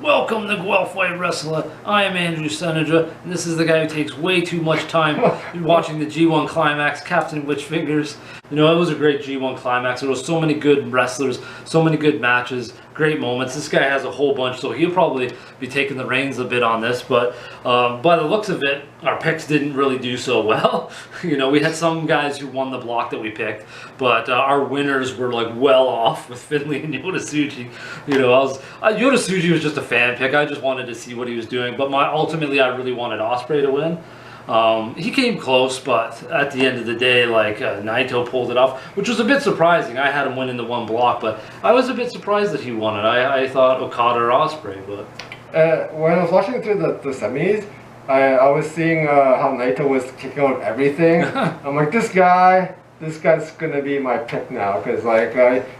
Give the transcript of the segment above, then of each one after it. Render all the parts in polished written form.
Welcome to Guelph White Wrestler. I am Andrew Sennedra, and this is the guy who takes way too much time watching the G1 Climax, Captain Witchfingers. You know, it was a great G1 Climax. There was so many good wrestlers, so many good matches, great moments. This guy has a whole bunch, so he'll probably be taking the reins a bit on this. But by the looks of it, our picks didn't really do so well. You know, we had some guys who won the block that we picked, but our winners were like well off with Finley and Yoda-Tsuji. You know, Yoda-Tsuji was just a fan pick. I just wanted to see what he was doing, but ultimately I really wanted Ospreay to win. He came close, but at the end of the day, like Naito pulled it off, which was a bit surprising. I had him winning the one block, but I was a bit surprised that he won it. I thought Okada or Ospreay, but when I was watching through the semis, I was seeing how Naito was kicking out everything. I'm like, this guy's gonna be my pick now, because like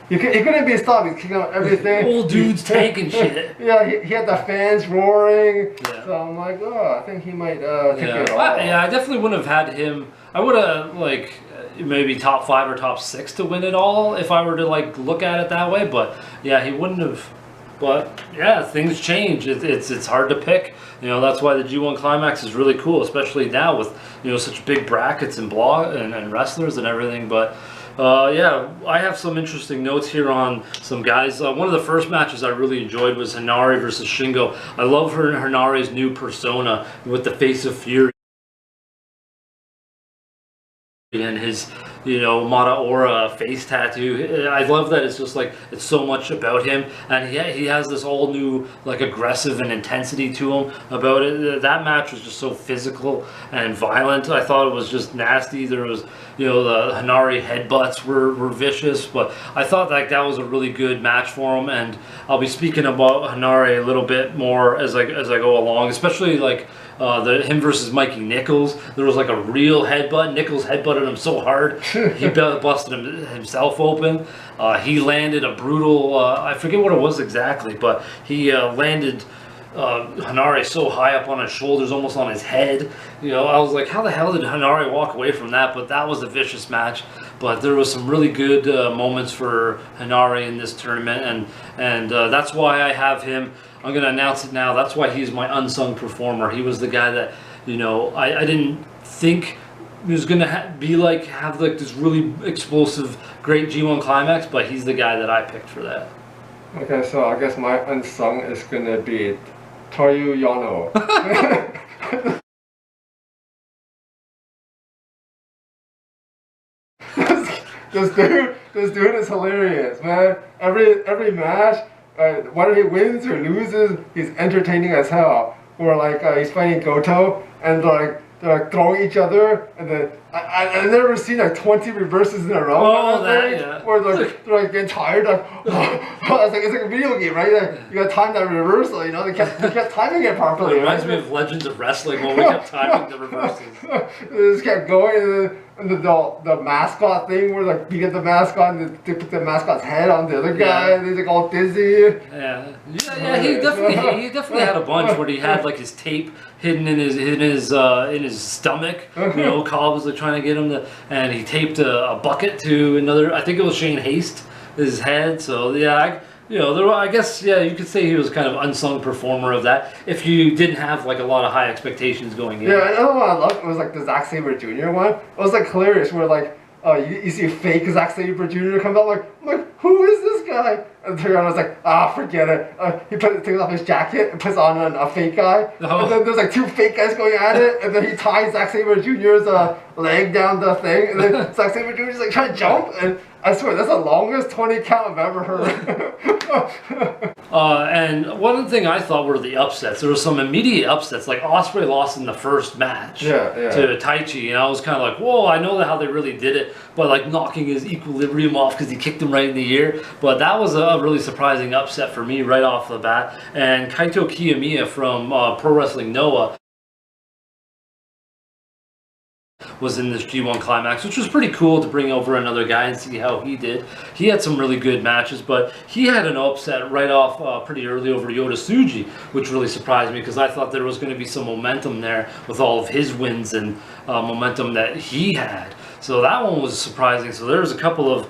he couldn't be stopped. He's kicking out everything. Old dude's taking shit. Yeah, he had the fans roaring. Yeah. So I'm like, oh, I think he might take it all. I definitely wouldn't have had him. I would have like maybe top 5 or top 6 to win it all if I were to like look at it that way. But yeah, he wouldn't have. But yeah, things change. It's hard to pick. You know, that's why the G1 Climax is really cool, especially now with, you know, such big brackets and and wrestlers and everything. But yeah, I have some interesting notes here on some guys. One of the first matches I really enjoyed was Hanari versus Shingo. I love Hanari's new persona with the face of fury and his, you know, Mataora face tattoo. I love that it's just like, it's so much about him, and he has this all new like aggressive and intensity to him about it. That match was just so physical and violent. I thought it was just nasty. There was, you know, the Hanari headbutts were vicious, but I thought like that was a really good match for him, and I'll be speaking about Hanari a little bit more as I go along, especially like him versus Mikey Nichols. There was like a real headbutt. Nichols headbutted him so hard he busted himself open. He landed a brutal, I forget what it was exactly, but he landed Hanari so high up on his shoulders, almost on his head. You know, I was like, how the hell did Hanari walk away from that? But that was a vicious match. But there was some really good moments for Hanari in this tournament, and that's why I have him. I'm going to announce it now. That's why he's my unsung performer. He was the guy that, you know, I didn't think he was going to have like this really explosive, great G1 Climax, but he's the guy that I picked for that. Okay, so I guess my unsung is gonna be Toru Yano. This dude is hilarious, man. Every match, whether he wins or loses, he's entertaining as hell. Or like he's fighting Goto, and like they're like throwing each other, and then I've never seen like 20 reverses in a row. Oh, yeah. Where they're like getting tired. Like, it's like a video game, right? Like, you got to time that reversal. You know, they kept timing it properly. It reminds me of Legends of Wrestling when we kept timing the reverses. They just kept going, and the mascot thing where like you get the mascot and they put the mascot's head on the other guy, and he's like all dizzy. Yeah. He definitely had a bunch where he had like his tape hidden in his stomach. You know, Cobb was like trying to get him to, and he taped a bucket to another. I think it was Shane Haste, his head. So yeah, I guess you could say he was kind of unsung performer of that. If you didn't have like a lot of high expectations going in. Yeah, I know what I loved. It was like the Zack Sabre Jr. one. It was like hilarious. Where like you see a fake Zack Sabre Jr. come out. I'm like, who is this guy? And the was like, forget it. He takes off his jacket and puts on a fake guy. Oh. And then there's like 2 fake guys going at it, and then he ties Zack Sabre Jr.'s leg down the thing, and then Zack Sabre Jr.'s like trying to jump, and I swear that's the longest 20 count I've ever heard. And one thing I thought were the upsets. There were some immediate upsets, like Ospreay lost in the first match to Taichi, and I was kind of like, whoa, I know how they really did it, but like knocking his equilibrium off because he kicked him right in the ear. But that was a really surprising upset for me right off the bat. And Kaito Kiyomiya from Pro Wrestling Noah was in this G1 Climax, which was pretty cool to bring over another guy and see how he did. He had some really good matches, but he had an upset right off pretty early over Yoda-Tsuji, which really surprised me because I thought there was going to be some momentum there with all of his wins and momentum that he had. So that one was surprising. So there was a couple of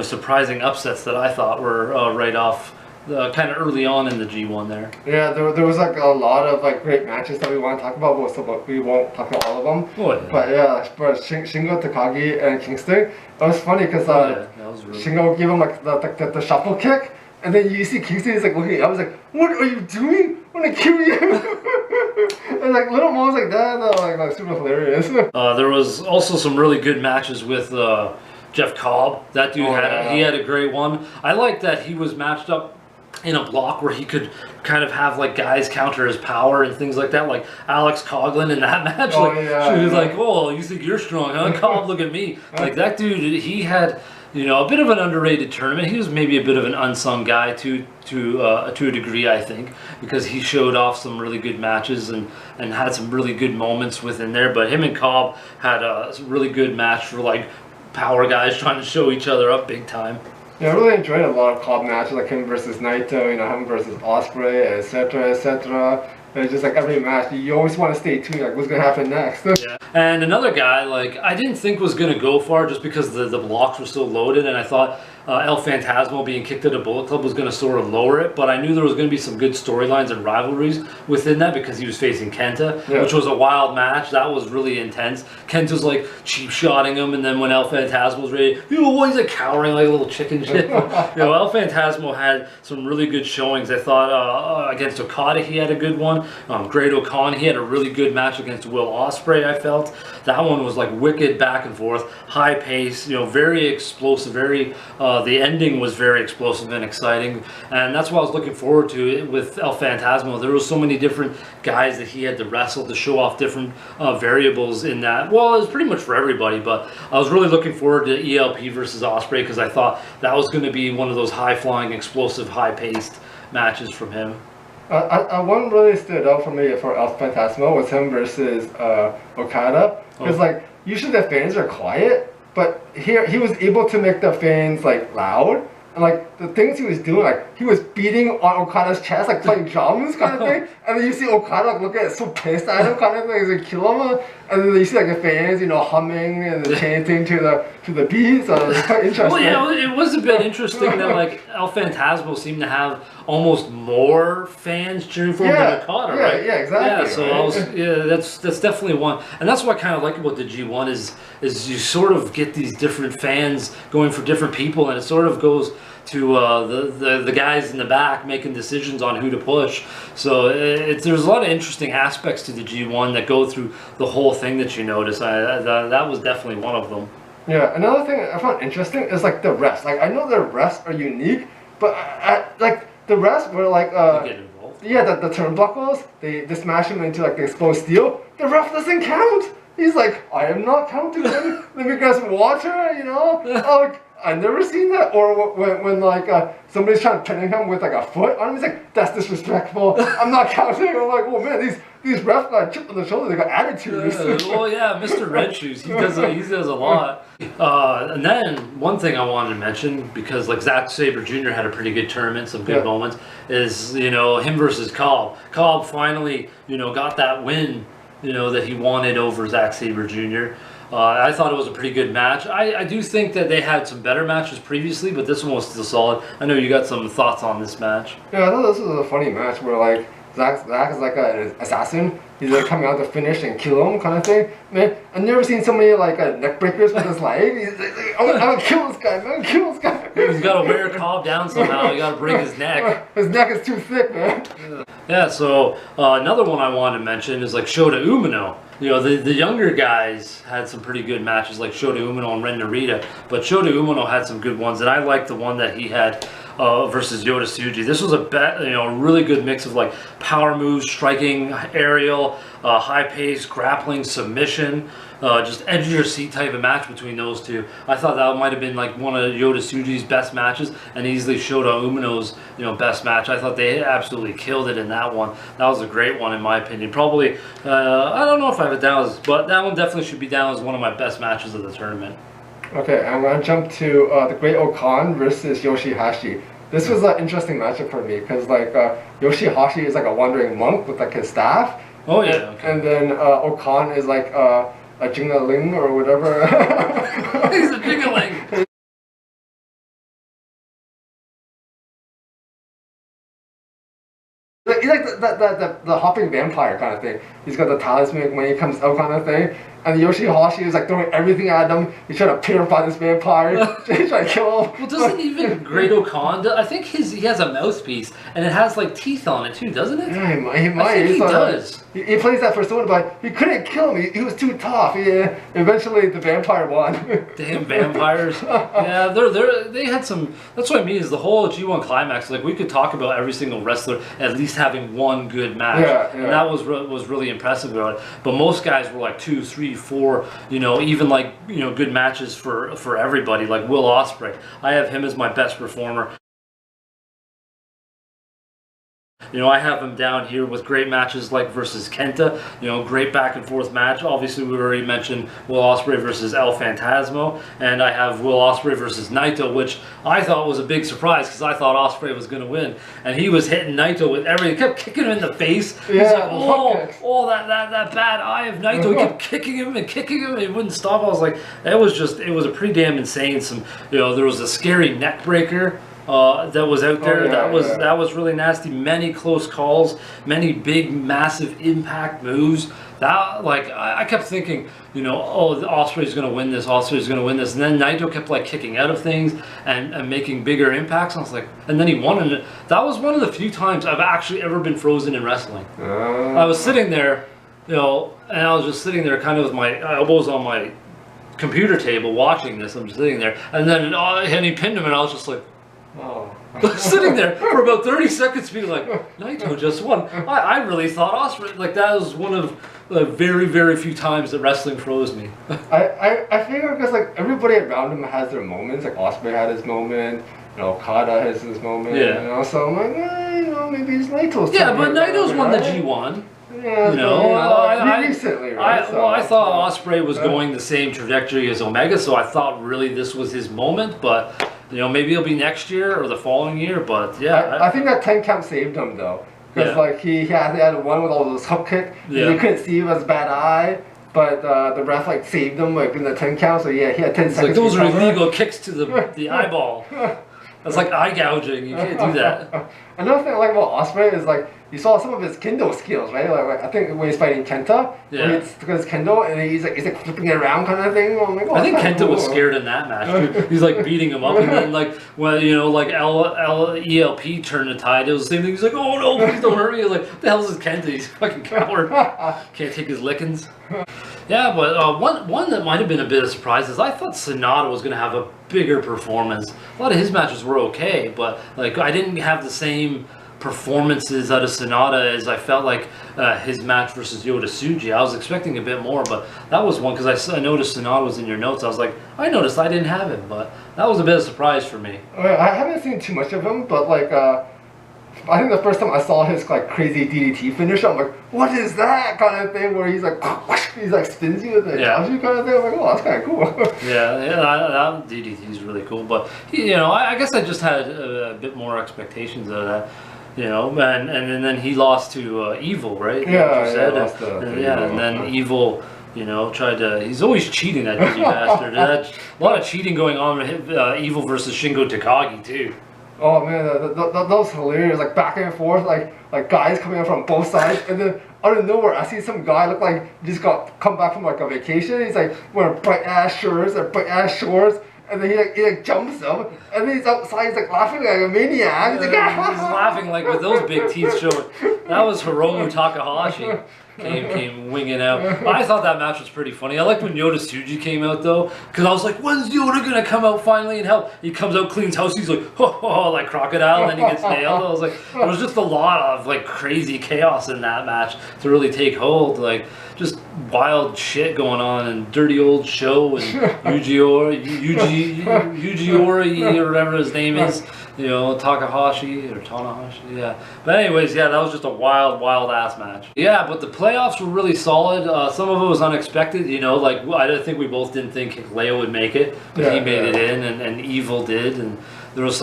surprising upsets that I thought were right off kind of early on in the G1 there. Yeah, there was like a lot of like great matches that we want to talk about, but we won't talk about all of them. Oh, yeah. But yeah, but Shingo, Takagi, and Kingston, it was funny because Yeah, that was really Shingo gave him like the shuffle kick, and then you see Kingston is like looking. I was like, "What are you doing? I'm gonna kill you!" And like little moments like that, like super hilarious. There was also some really good matches with Jeff Cobb. That dude he had a great one. I like that he was matched up in a block where he could kind of have like guys counter his power and things like that, like Alex Coughlin in that match. She was like, "Oh, you think you're strong, huh? Cobb, look at me!" Like that dude, he had a bit of an underrated tournament. He was maybe a bit of an unsung guy to a degree, I think, because he showed off some really good matches and had some really good moments within there. But him and Cobb had a really good match for like power guys trying to show each other up big time. Yeah, I really enjoyed a lot of Cobb matches, like him versus Naito, him versus Ospreay, etc., etc. And just like every match, you always want to stay tuned, like what's gonna happen next. Yeah. And another guy, like I didn't think was gonna go far just because the blocks were so loaded, and I thought El Phantasmo being kicked at a Bullet Club was gonna sort of lower it, but I knew there was gonna be some good storylines and rivalries within that because he was facing Kenta, which was a wild match. That was really intense. Kenta's like cheap shotting him, and then when El Phantasmo was ready, he's like cowering like a little chicken shit. El Phantasmo had some really good showings. I thought against Okada he had a good one. Great O'Khan, he had a really good match against Will Ospreay. I felt that one was like wicked back and forth, high pace, very explosive, very the ending was very explosive and exciting, and that's what I was looking forward to it with El Phantasmo. There was so many different guys that he had to wrestle to show off different variables in that. Well, it was pretty much for everybody, but I was really looking forward to ELP versus Ospreay because I thought that was going to be one of those high-flying, explosive, high-paced matches from him. One really stood out for me for El Phantasmo was him versus Okada, because like usually the fans are quiet, but here he was able to make the fans like loud, and like the things he was doing, like he was beating on Okada's chest, like playing drums kind of thing, and then you see Okada like look at so pissed at him kind of thing, he's like kill him, and then you see like the fans humming and chanting to the beat, so it's quite interesting. Well, yeah, it was a bit interesting that like El Phantasmo seemed to have almost more fans cheering for him than Okada, right? Yeah, exactly. Yeah, so that's definitely one, and that's what I kind of like about the G1 is you sort of get these different fans going for different people, and it sort of goes to the guys in the back making decisions on who to push. So there's a lot of interesting aspects to the G1 that go through the whole thing that you notice. That was definitely one of them. Yeah, another thing I found interesting is like the refs. Like I know the refs are unique, but like the refs were like they get involved. Yeah, the turnbuckles, they smash him into like the exposed steel. The ref doesn't count. He's like, I am not counting. Let me get some water, Like, I've never seen that. Or when like somebody's trying to pin him with like a foot on him, he's like, that's disrespectful. I'm not counting. I'm like, oh man, these refs got chipped on the shoulder. They got attitudes. Well, yeah, Mr. Red Shoes, he does a lot. And then one thing I wanted to mention, because like Zack Sabre Jr. had a pretty good tournament, some good moments, is him versus Cobb. Cobb finally got that win that he wanted over Zack Sabre Jr. I thought it was a pretty good match. I do think that they had some better matches previously, but this one was still solid. I know you got some thoughts on this match. Yeah, I thought this was a funny match where like Zack is like an assassin. He's like coming out to finish and kill him kind of thing. Man, I've never seen so many like neck breakers with his leg. He's like, I'm gonna kill this guy, man. Kill this guy. He's got to wear Cobb down somehow. You got to break his neck. His neck is too thick, man. Yeah, so another one I wanted to mention is like Shota Umino. The younger guys had some pretty good matches like Shota Umino and Ren Narita, but Shota Umino had some good ones, and I liked the one that he had versus Yota Tsuji. This was a really good mix of like power moves, striking, aerial, high pace, grappling, submission, just edge of your seat type of match between those two. I thought that might have been like one of Yota Tsuji's best matches, and easily Shota Umino's best match. I thought they absolutely killed it in that one. That was a great one in my opinion. Probably I don't know if I have it down as, but that one definitely should be down as one of my best matches of the tournament. Okay, I'm gonna jump to the Great O'Khan versus Yoshihashi. This was an interesting matchup for me because like Yoshihashi is like a wandering monk with like his staff. Oh yeah. Okay. And then O'Khan is like a Jingaling or whatever. He's a Jingaling. he's like the hopping vampire kind of thing. He's got the talisman when he comes out kind of thing. And Yoshihashi is like throwing everything at him. He's trying to purify this vampire. He's trying to kill him. Well, doesn't even Great Khan? I think he has a mouthpiece and it has like teeth on it too, doesn't it? Yeah, he might. I think he does. He plays that persona, but he couldn't kill him. He was too tough. Eventually, the vampire won. Damn vampires! Yeah, they had some. That's what I mean. Is the whole G1 Climax? Like we could talk about every single wrestler at least having one good match, and that was really impressive about it. But most guys were like 2, 3, 4. Even like good matches for everybody. Like Will Ospreay, I have him as my best performer. I have him down here with great matches like versus Kenta, great back and forth match. Obviously, we already mentioned Will Ospreay versus El Phantasmo, and I have Will Ospreay versus Naito, which I thought was a big surprise because I thought Ospreay was going to win, and he was hitting Naito with everything. He kept kicking him in the face. Yeah, he's like, oh, that bad eye of Naito. He kept kicking him and kicking him, and he wouldn't stop. I was like, it was a pretty damn insane. There was a scary neck breaker. That was out there. That was really nasty. Many close calls, many big, massive impact moves. That I kept thinking, Ospreay's going to win this. Ospreay's going to win this. And then Naito kept like kicking out of things and making bigger impacts. And I was like, and then he won. And that was one of the few times I've actually ever been frozen in wrestling. I was sitting there, and I was just sitting there, kind of with my elbows on my computer table, watching this. I'm just sitting there, and then and he pinned him, and I was just like. Oh. Sitting there for about 30 seconds being like, Naito just won. I really thought Ospreay, like that was one of the very, very few times that wrestling froze me. I figure because like everybody around him has their moments. Like Ospreay had his moment, Okada has his moment. Yeah. So I'm like, maybe it's Naito's turn. Yeah, but Naito's won the G1. Yeah, recently, right? I thought Ospreay was going the same trajectory as Omega, so I thought really this was his moment, but maybe it'll be next year or the following year, but yeah. I think that 10 count saved him though, because like he had one with all those hook kick. Yeah. He couldn't see him as a bad eye, but the ref like saved him like in the 10 count. So yeah, he had 10 seconds. Like those are illegal kicks to the eyeball. That's like eye gouging. You can't do that. Another thing I like about Ospreay is like you saw some of his kendo skills, right? Like I think when he's fighting Kenta, because kendo and he's like flipping it around kind of thing. I'm like, I think Kenta was scared in that match too. He's like beating him up, and then like when like ELP turned the tide, it was the same thing. He's like, oh no, please don't hurt me. Like, what the hell is this Kenta? He's a fucking coward. Can't take his lickings. Yeah, but one that might have been a bit of surprise is I thought Sennedra was going to have a bigger performance. A lot of his matches were okay, but like I didn't have the same performances out of Sennedra as I felt like his match versus Yota Tsuji. I was expecting a bit more, but that was one because I noticed Sennedra was in your notes. I was like, I noticed I didn't have him, but that was a bit of a surprise for me. I haven't seen too much of him, but like I think the first time I saw his like crazy DDT finisher, I'm like, what is that kind of thing? Where he's like spins you with the Jaji kind of thing. I'm like, oh, that's kind of cool. that DDT is really cool. But I guess I just had a bit more expectations of that. And then he lost to Evil, right? And then Evil, tried to. He's always cheating, that dirty bastard. A lot of cheating going on with Evil versus Shingo Takagi too. Oh man, that was hilarious. Like back and forth, like guys coming in from both sides, and then out of nowhere, I see some guy look like he just come back from like a vacation. He's like wearing bright ass shirts or bright ass shorts. And then he jumps him, and then he's outside, he's like laughing like a maniac. He's like, he's laughing like with those big teeth showing. That was Hiromu Takahashi came winging out. I thought that match was pretty funny. I liked when Yota Tsuji came out though, because I was like, when's Yota gonna come out finally and help? He comes out, cleans house, he's like, like crocodile, and then he gets nailed. I was like, there was just a lot of like crazy chaos in that match to really take hold. Like just wild shit going on, and dirty old show and Yuji or whatever his name is, Takahashi or Tanahashi, yeah. But anyways, that was just a wild ass match. Yeah, but the playoffs were really solid. Some of it was unexpected, like I think we both didn't think Hikuleo would make it, but he made it in, and Evil did, and there was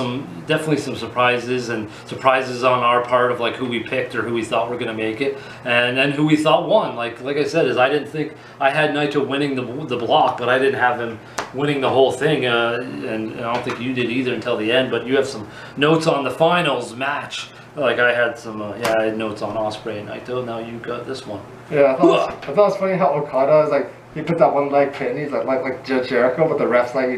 definitely some surprises on our part of like who we picked or who we thought were going to make it, and then who we thought won. Like I said, is I didn't think I had Naito winning the block, but I didn't have him winning the whole thing, and I don't think you did either until the end. But you have some notes on the finals match. Like I had some, I had notes on Ospreay and Naito. Now you got this one. Yeah, I thought it was funny how Okada is like, he put that one leg pin, he's like Jericho, but the ref's like,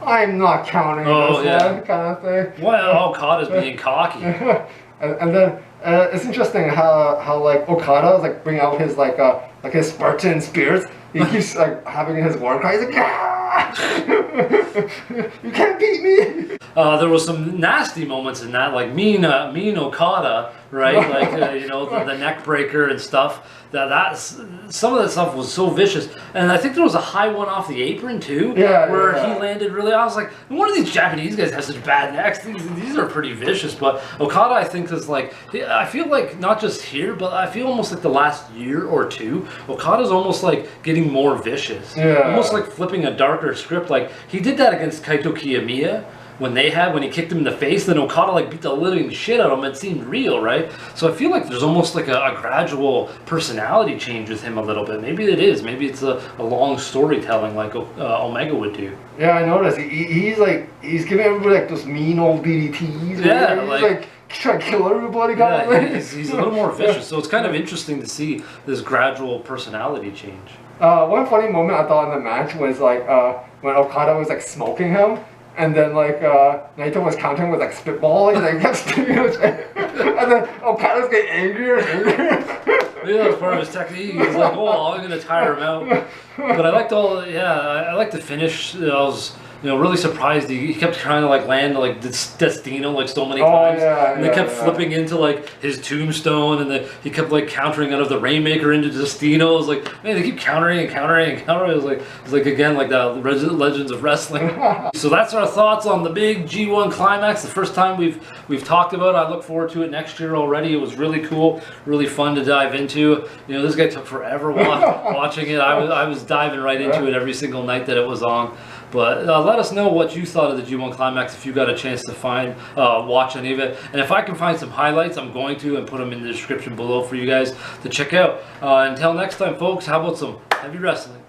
I'm not counting this one, kind of thing. Well, Okada's being cocky. and then it's interesting how like Okada is like bringing out his like his Spartan spirits. He keeps like having his war cry. He's like, you can't beat me. There was some nasty moments in that, like mean Okada, right? Like the neck breaker and stuff. That's some of that stuff was so vicious, and I think there was a high one off the apron too, where he landed really. I was like, no wonder these Japanese guys have such bad necks. These are pretty vicious. But Okada, I think, is like, I feel like not just here, but I feel almost like the last year or two, Okada's almost like getting more vicious. Yeah. Almost like flipping a darker script. Like he did that against Kaito Kiyomiya. When he kicked him in the face, then Okada like beat the living shit out of him. It seemed real, right? So I feel like there's almost like a gradual personality change with him a little bit. Maybe it is. Maybe it's a long storytelling like Omega would do. Yeah, I noticed. He's giving everybody like those mean old DDTs. Yeah, he's like trying to kill everybody. He's a little more vicious. So it's kind of interesting to see this gradual personality change. One funny moment I thought in the match was like when Okada was like smoking him. And then like Naito was countering with like spitballing, and he kept spitting his face. And then Okada's getting angrier and angrier. Maybe that was part of his technique. He was like, "Oh, I'm gonna tire him out." But I liked I liked the finish. I was really surprised. He kept trying to like land like Destino like so many times, and they kept flipping into like his tombstone, and then he kept like countering out of the Rainmaker into Destino. I was like, man, they keep countering and countering and countering. It was like again like the Legends of Wrestling. So that's our thoughts on the big G1 Climax. The first time we've talked about it. I look forward to it next year already. It was really cool, really fun to dive into. This guy took forever watching it. I was diving right into it every single night that it was on. But let us know what you thought of the G1 Climax if you got a chance to watch any of it. And if I can find some highlights, I'm going to, and put them in the description below for you guys to check out. Until next time, folks, how about some heavy wrestling?